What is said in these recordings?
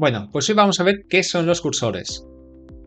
Bueno, pues hoy vamos a ver qué son los cursores.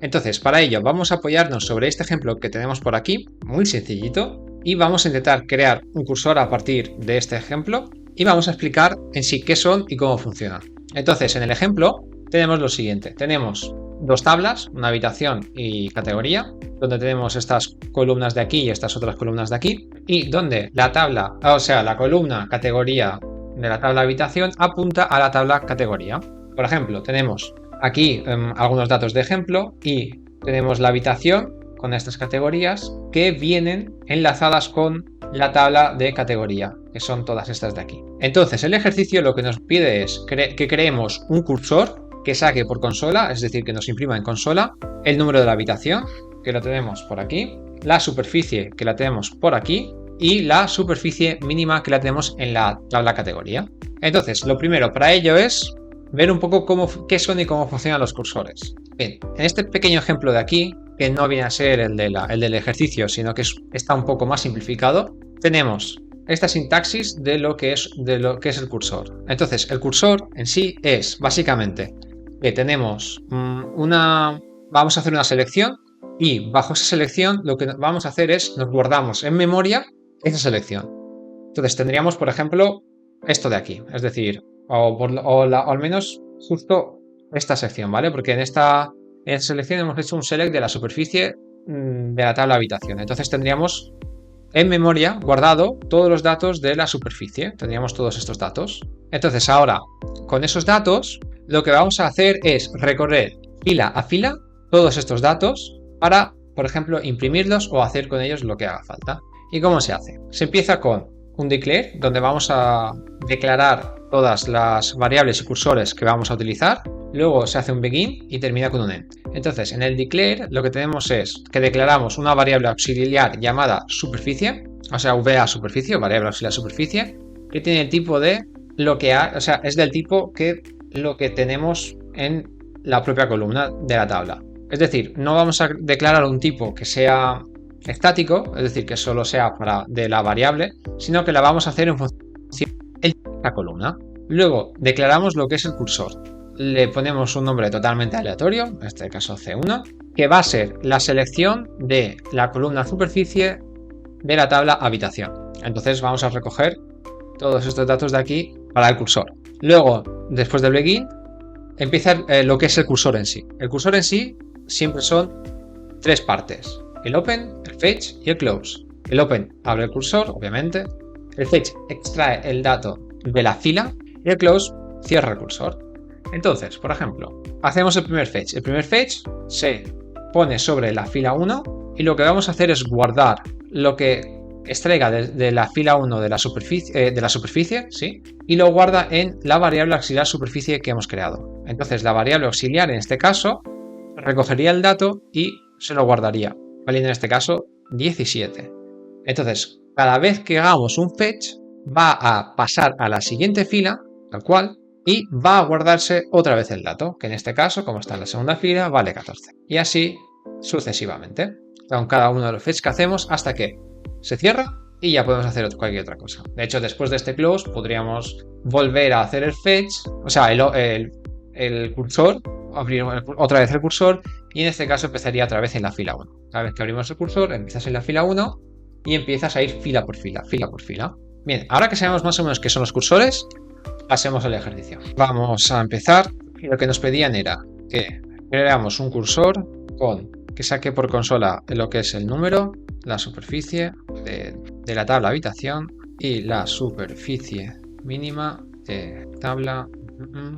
Entonces, para ello vamos a apoyarnos sobre este ejemplo que tenemos por aquí, muy sencillito, y vamos a intentar crear un cursor a partir de este ejemplo y vamos a explicar en sí qué son y cómo funcionan. Entonces, en el ejemplo tenemos lo siguiente. Tenemos dos tablas, una habitación y categoría, donde tenemos estas columnas de aquí y estas otras columnas de aquí, y donde la tabla, o sea, la columna categoría de la tabla habitación apunta a la tabla categoría. Por ejemplo, tenemos aquí algunos datos de ejemplo y tenemos la habitación con estas categorías que vienen enlazadas con la tabla de categoría, que son todas estas de aquí. Entonces, el ejercicio lo que nos pide es que creemos un cursor que saque por consola, es decir, que nos imprima en consola el número de la habitación, que lo tenemos por aquí, la superficie, que la tenemos por aquí, y la superficie mínima, que la tenemos en la tabla categoría. Entonces, lo primero para ello es ver un poco qué son y cómo funcionan los cursores. Bien, en este pequeño ejemplo de aquí, que no viene a ser el del ejercicio, sino que está un poco más simplificado, tenemos esta sintaxis de lo que es el cursor. Entonces, el cursor en sí es básicamente que tenemos vamos a hacer una selección y bajo esa selección lo que vamos a hacer es nos guardamos en memoria esa selección. Entonces tendríamos, por ejemplo, esto de aquí, es decir, o al menos justo esta sección, ¿vale? Porque en esta selección hemos hecho un select de la superficie de la tabla habitación. Entonces tendríamos en memoria guardado todos los datos de la superficie. Tendríamos todos estos datos. Entonces ahora, con esos datos, lo que vamos a hacer es recorrer fila a fila todos estos datos para, por ejemplo, imprimirlos o hacer con ellos lo que haga falta. ¿Y cómo se hace? Se empieza con un declare, donde vamos a declarar todas las variables y cursores que vamos a utilizar. Luego se hace un begin y termina con un end. Entonces, en el declare lo que tenemos es que declaramos una variable auxiliar llamada superficie, o sea, va superficie, o variable auxiliar superficie, que tiene el tipo de lo que o sea, es del tipo que lo que tenemos en la propia columna de la tabla. Es decir, no vamos a declarar un tipo que sea estático, es decir, que solo sea de la variable, sino que la vamos a hacer en función de la columna. Luego declaramos lo que es el cursor. Le ponemos un nombre totalmente aleatorio, en este caso C1, que va a ser la selección de la columna superficie de la tabla habitación. Entonces vamos a recoger todos estos datos de aquí para el cursor. Luego, después del begin, empieza lo que es el cursor en sí. El cursor en sí siempre son tres partes: el open, el fetch y el close. El open abre el cursor, obviamente. El fetch extrae el dato de la fila y el close cierra el cursor. Entonces, por ejemplo, hacemos el primer fetch. El primer fetch se pone sobre la fila 1 y lo que vamos a hacer es guardar lo que extraiga de la fila 1 de la superficie, ¿sí? Y lo guarda en la variable auxiliar superficie que hemos creado. Entonces, la variable auxiliar en este caso recogería el dato y se lo guardaría, valiendo en este caso 17. Entonces, cada vez que hagamos un fetch, va a pasar a la siguiente fila, tal cual, y va a guardarse otra vez el dato, que en este caso, como está en la segunda fila, vale 14. Y así sucesivamente, con cada uno de los fetch que hacemos hasta que se cierra y ya podemos hacer cualquier otra cosa. De hecho, después de este close podríamos volver a hacer el fetch, o sea, el cursor, abrir otra vez el cursor y en este caso empezaría otra vez en la fila 1. Cada vez que abrimos el cursor, empiezas en la fila 1 y empiezas a ir fila por fila, fila por fila. Bien, ahora que sabemos más o menos qué son los cursores, pasemos al ejercicio. Vamos a empezar. Y lo que nos pedían era que creáramos un cursor que saque por consola lo que es el número, la superficie de la tabla habitación y la superficie mínima de tabla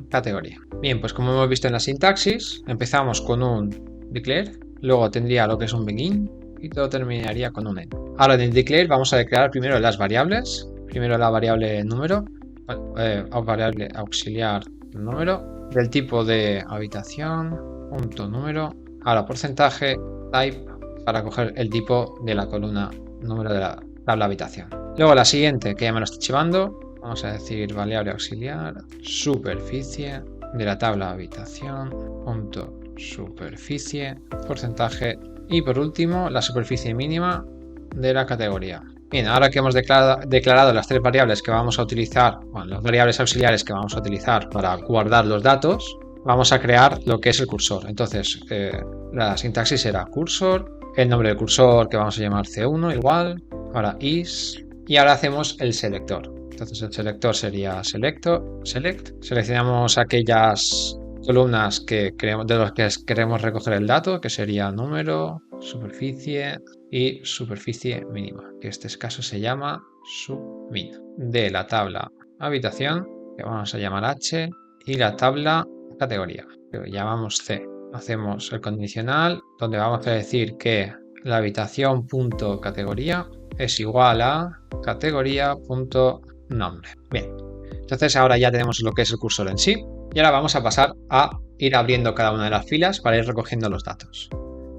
categoría. Bien, pues como hemos visto en la sintaxis, empezamos con un declare, luego tendría lo que es un begin y todo terminaría con un end. Ahora en el declare vamos a declarar primero las variables, primero la variable número, variable auxiliar número, del tipo de habitación, punto número, ahora porcentaje, type, para coger el tipo de la columna número de la tabla habitación. Luego la siguiente, que ya me lo está chivando, vamos a decir variable auxiliar, superficie de la tabla habitación, punto superficie, porcentaje y por último la superficie mínima de la categoría. Bien, ahora que hemos declarado las tres variables que vamos a utilizar, bueno, las variables auxiliares que vamos a utilizar para guardar los datos, vamos a crear lo que es el cursor. Entonces, la sintaxis será cursor, el nombre del cursor que vamos a llamar C1 igual, ahora is, y ahora hacemos el selector. Entonces el selector sería select, seleccionamos aquellas columnas de los que queremos recoger el dato, que sería número, superficie y superficie mínima, que en este caso se llama submin, de la tabla habitación, que vamos a llamar H, y la tabla categoría, que llamamos C. Hacemos el condicional, donde vamos a decir que la habitación.categoría es igual a categoría.nombre. Bien, entonces ahora ya tenemos lo que es el cursor en sí, y ahora vamos a pasar a ir abriendo cada una de las filas para ir recogiendo los datos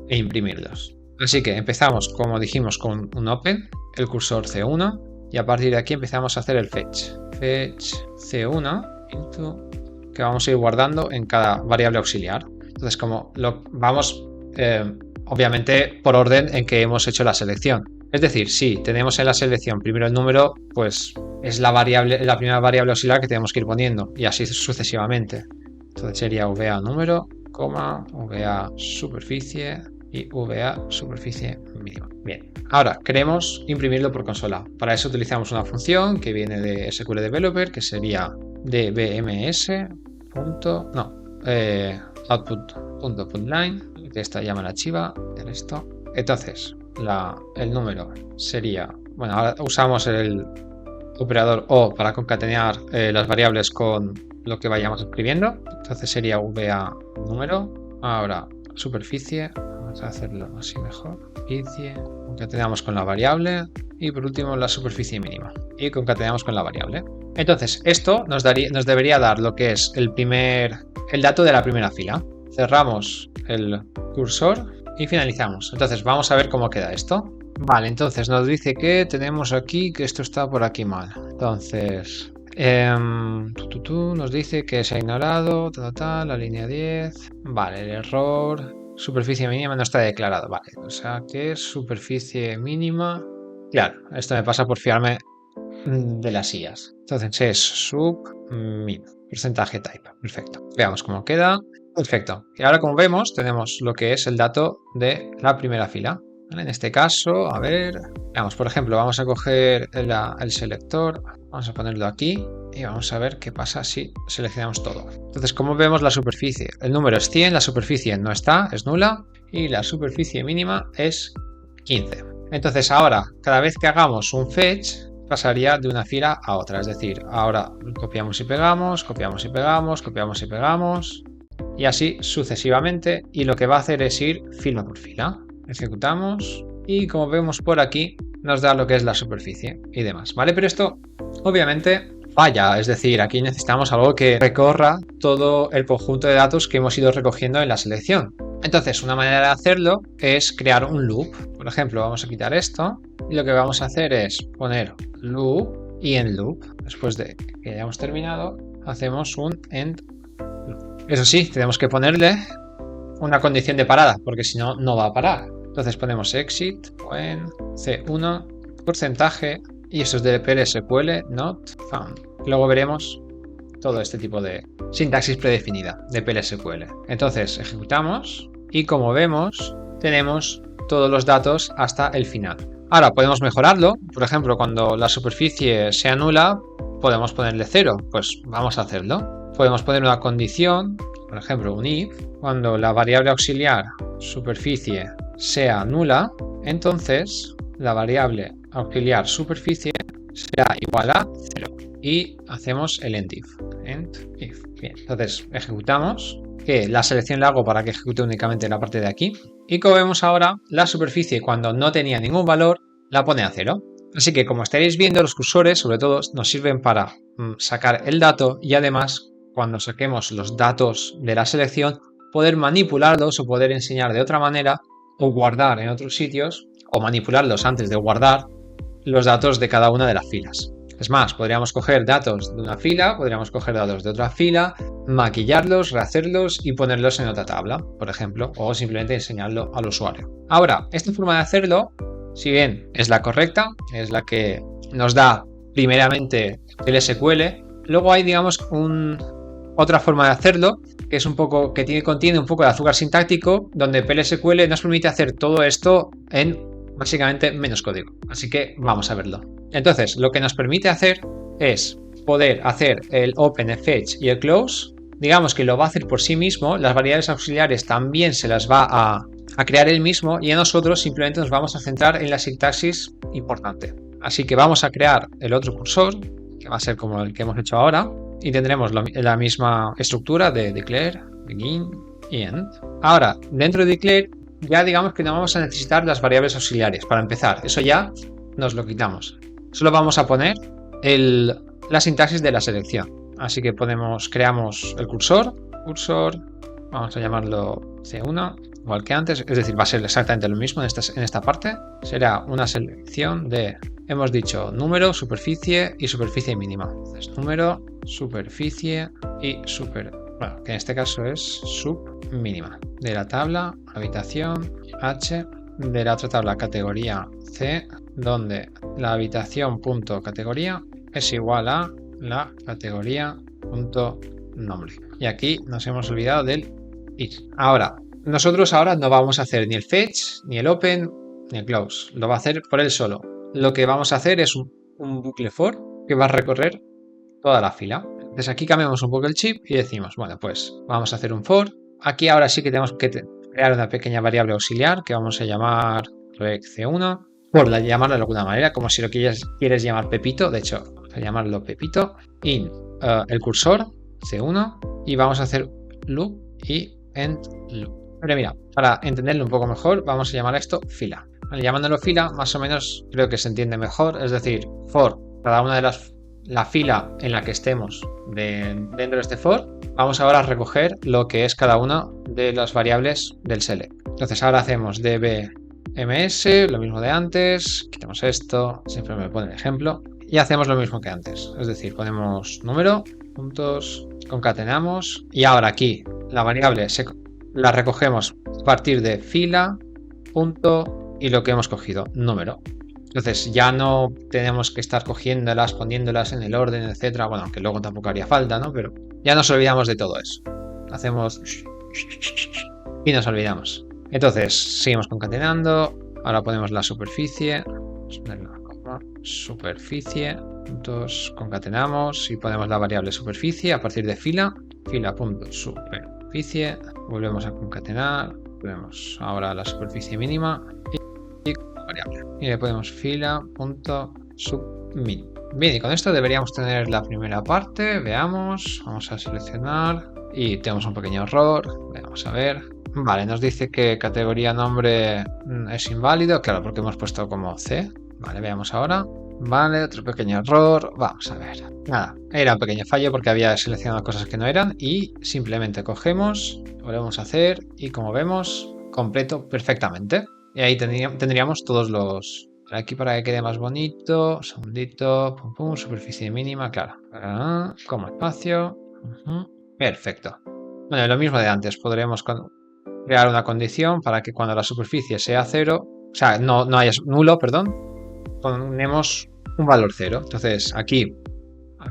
e imprimirlos. Así que empezamos, como dijimos, con un open, el cursor C1, y a partir de aquí empezamos a hacer el fetch C1 que vamos a ir guardando en cada variable auxiliar. Entonces, como lo vamos, obviamente, por orden en que hemos hecho la selección. Es decir, si tenemos en la selección primero el número, pues es la primera variable auxiliar que tenemos que ir poniendo, y así sucesivamente. Entonces sería VA número, VA superficie y VA superficie mínima. Bien, ahora queremos imprimirlo por consola. Para eso utilizamos una función que viene de SQL Developer, que sería dbms. Output.putLine, que esta llama la chiva de esto. Entonces, el número sería, bueno, ahora usamos el operador O para concatenar las variables con lo que vayamos escribiendo. Entonces sería VA número. Ahora superficie, vamos a hacerlo así mejor. Superficie, concatenamos con la variable, y por último la superficie mínima, y concatenamos con la variable. Entonces esto nos debería dar lo que es el dato de la primera fila. Cerramos el cursor y finalizamos. Entonces vamos a ver cómo queda esto. Vale, entonces nos dice que tenemos aquí que esto está por aquí mal. Entonces nos dice que se ha ignorado la línea 10. Vale, el error superficie mínima no está declarado. Vale, o sea que es superficie mínima. Claro, esto me pasa por fiarme de las IAs. Entonces es submin, porcentaje type. Perfecto. Veamos cómo queda. Perfecto. Y ahora, como vemos, tenemos lo que es el dato de la primera fila. ¿Vale? En este caso, a ver, veamos, por ejemplo, vamos a coger el selector, vamos a ponerlo aquí y vamos a ver qué pasa si seleccionamos todo. Entonces, como vemos, la superficie, el número es 100, la superficie no está, es nula, y la superficie mínima es 15. Entonces, ahora, cada vez que hagamos un fetch, pasaría de una fila a otra. Es decir, ahora copiamos y pegamos, copiamos y pegamos, copiamos y pegamos, y así sucesivamente, y lo que va a hacer es ir fila por fila. Ejecutamos y, como vemos por aquí, nos da lo que es la superficie y demás, ¿vale? Pero esto obviamente falla, es decir, aquí necesitamos algo que recorra todo el conjunto de datos que hemos ido recogiendo en la selección. Entonces, una manera de hacerlo es crear un loop. Por ejemplo, vamos a quitar esto y lo que vamos a hacer es poner loop y end loop. Después de que hayamos terminado, hacemos un end loop. Eso sí, tenemos que ponerle una condición de parada, porque si no, no va a parar. Entonces ponemos exit when C1 porcentaje, y esto es de PLSQL not found. Luego veremos todo este tipo de sintaxis predefinida de PLSQL. Entonces ejecutamos y, como vemos, tenemos todos los datos hasta el final. Ahora podemos mejorarlo. Por ejemplo, cuando la superficie sea nula, podemos ponerle 0. Pues vamos a hacerlo. Podemos poner una condición, por ejemplo, un if. Cuando la variable auxiliar superficie sea nula, entonces la variable auxiliar superficie será igual a 0. Y hacemos el end if. Bien, entonces ejecutamos, que la selección la hago para que ejecute únicamente la parte de aquí. Y como vemos ahora, la superficie, cuando no tenía ningún valor, la pone a 0. Así que, como estaréis viendo, los cursores sobre todo nos sirven para sacar el dato, y además, cuando saquemos los datos de la selección, poder manipularlos o poder enseñar de otra manera, o guardar en otros sitios, o manipularlos antes de guardar los datos de cada una de las filas. Es más, podríamos coger datos de una fila, podríamos coger datos de otra fila, maquillarlos, rehacerlos y ponerlos en otra tabla, por ejemplo, o simplemente enseñarlo al usuario. Ahora, esta forma de hacerlo, si bien es la correcta, es la que nos da primeramente el SQL, luego hay, digamos, otra forma de hacerlo, que es un poco, que contiene un poco de azúcar sintáctico, donde PLSQL nos permite hacer todo esto en básicamente menos código. Así que vamos a verlo. Entonces, lo que nos permite hacer es poder hacer el open, el fetch y el close. Digamos que lo va a hacer por sí mismo, las variables auxiliares también se las va a crear él mismo y a nosotros simplemente nos vamos a centrar en la sintaxis importante. Así que vamos a crear el otro cursor, que va a ser como el que hemos hecho ahora, y tendremos la misma estructura de declare, begin y end. Ahora, dentro de declare, ya digamos que no vamos a necesitar las variables auxiliares para empezar. Eso ya nos lo quitamos. Solo vamos a poner la sintaxis de la selección. Así que creamos el cursor, vamos a llamarlo C1, igual que antes, es decir, va a ser exactamente lo mismo en esta parte. Será una selección de, hemos dicho, número, superficie y superficie mínima. Entonces, número, superficie y bueno, que en este caso es submínima. De la tabla, habitación, H, de la otra tabla, categoría C, donde la habitación.categoría es igual a la categoría .nombre. Y aquí nos hemos olvidado del it. Ahora, nosotros no vamos a hacer ni el fetch, ni el open, ni el close. Lo va a hacer por él solo. Lo que vamos a hacer es un bucle for que va a recorrer toda la fila. Entonces aquí cambiamos un poco el chip y decimos, bueno, pues vamos a hacer un for. Aquí ahora sí que tenemos que crear una pequeña variable auxiliar que vamos a llamar rec1, por llamarlo de alguna manera, como si lo quieres llamar Pepito. De hecho, vamos a llamarlo Pepito. In el cursor C1 y vamos a hacer loop y end loop. Pero mira, para entenderlo un poco mejor, vamos a llamar esto fila. Vale, llamándolo fila, más o menos creo que se entiende mejor. Es decir, for cada una de la fila en la que estemos dentro de este for, vamos ahora a recoger lo que es cada una de las variables del select. Entonces ahora hacemos dbms, lo mismo de antes, quitamos esto, siempre me pone el ejemplo, y hacemos lo mismo que antes. Es decir, ponemos número, puntos, concatenamos, y ahora aquí la variable la recogemos a partir de fila, punto y lo que hemos cogido, número. Entonces ya no tenemos que estar cogiéndolas, poniéndolas en el orden, etcétera. Bueno, aunque luego tampoco haría falta, ¿no? Pero ya nos olvidamos de todo eso. Hacemos y nos olvidamos. Entonces seguimos concatenando. Ahora ponemos la superficie. Superficie. Puntos, concatenamos y ponemos la variable superficie a partir de fila. Fila.superficie. Volvemos a concatenar. Ponemos ahora la superficie mínima. Variable. Y le ponemos fila.submin. Bien, y con esto deberíamos tener la primera parte. Veamos, vamos a seleccionar y tenemos un pequeño error. Vamos a ver. Vale, nos dice que categoría nombre es inválido, claro, porque hemos puesto como C. Vale, veamos ahora. Vale, otro pequeño error. Vamos a ver. Nada, era un pequeño fallo porque había seleccionado cosas que no eran y simplemente cogemos, volvemos a hacer y como vemos, completo perfectamente. Y ahí tendríamos todos los... Aquí para que quede más bonito. Segundito. Pum, pum, superficie mínima, claro. Como espacio. Perfecto. Bueno, lo mismo de antes. Podremos crear una condición para que cuando la superficie sea 0, o sea, no haya nulo, perdón, ponemos un valor 0. Entonces aquí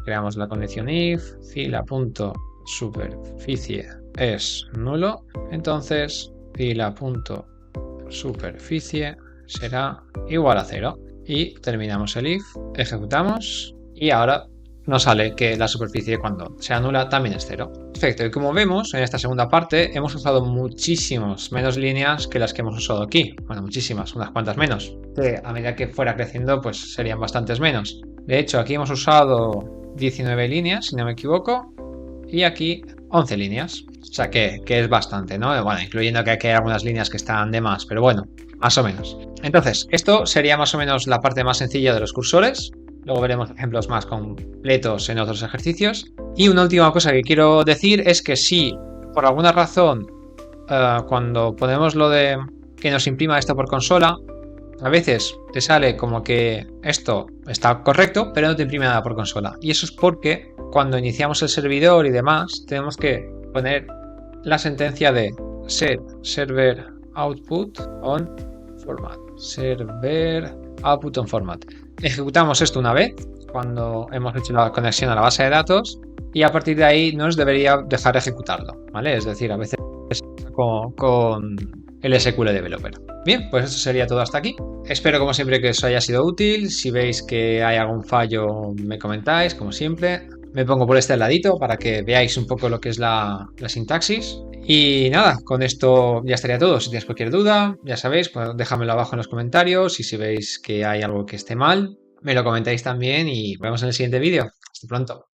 creamos la condición if fila.superficie es nulo. Entonces fila.superficie será igual a 0 y terminamos el if, ejecutamos y ahora nos sale que la superficie cuando sea nula también es 0. Perfecto, y como vemos en esta segunda parte hemos usado muchísimas menos líneas que las que hemos usado aquí. Bueno, muchísimas, unas cuantas menos, que a medida que fuera creciendo pues serían bastantes menos. De hecho aquí hemos usado 19 líneas si no me equivoco y aquí 11 líneas. O sea que es bastante, ¿no? Bueno, incluyendo que aquí hay algunas líneas que están de más, pero bueno, más o menos. Entonces, esto sería más o menos la parte más sencilla de los cursores. Luego veremos ejemplos más completos en otros ejercicios. Y una última cosa que quiero decir es que si por alguna razón cuando ponemos lo de que nos imprima esto por consola, a veces te sale como que esto está correcto, pero no te imprime nada por consola. Y eso es porque cuando iniciamos el servidor y demás, tenemos que poner la sentencia de set server output on format. Server output on format. Ejecutamos esto una vez cuando hemos hecho la conexión a la base de datos y a partir de ahí nos debería dejar ejecutarlo, ¿vale? Es decir, a veces con el SQL Developer. Bien, pues eso sería todo hasta aquí. Espero como siempre que os haya sido útil. Si veis que hay algún fallo me comentáis, como siempre. Me pongo por este ladito para que veáis un poco lo que es la sintaxis. Y nada, con esto ya estaría todo. Si tenéis cualquier duda, ya sabéis, pues déjamelo abajo en los comentarios. Y si veis que hay algo que esté mal, me lo comentáis también y nos vemos en el siguiente vídeo. Hasta pronto.